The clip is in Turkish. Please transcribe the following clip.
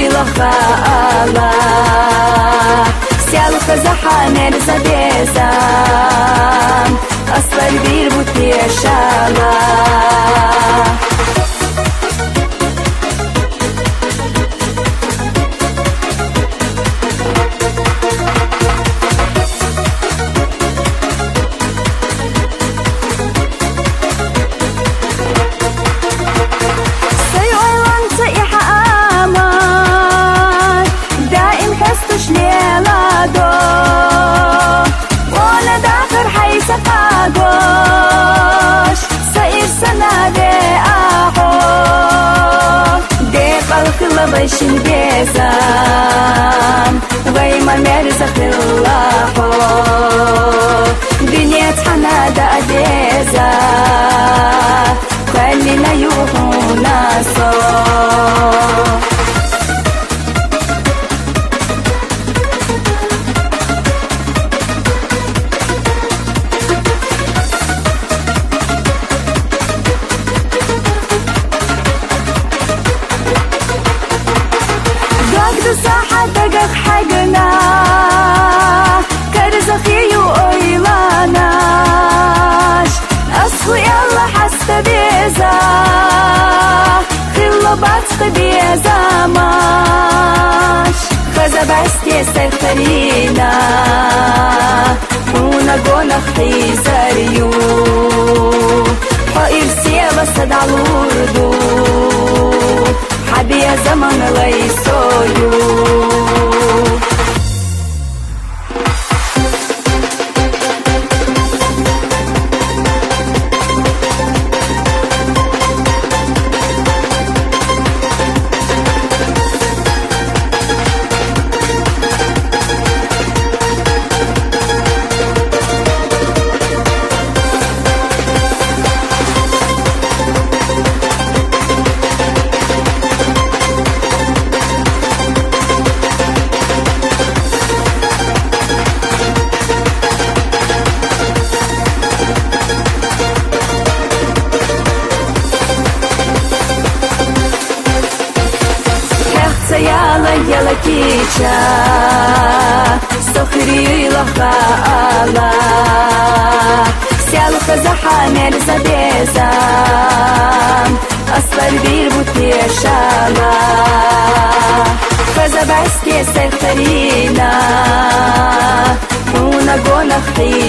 لخالا سيال خزحان الزبيزان أصفر bir but yaşala Başın gezam Vayma merzak lillahu Dünyat hanada adeza Kallina yuhuna so صاحتك حقنا كرزخي وإيلاناش أصخو يلا حست بيزا خلو باتق بيزا ماش خزا بعستي سرخرينا ونقونا خيزاريو حقير سيبا صدع الوردو حبي يا زمن ليسويو Yala kicha Sokhri lkhala Sial khazahan elzabezam Asfar bir but yaşala Khaza baski sertarina Una gona khri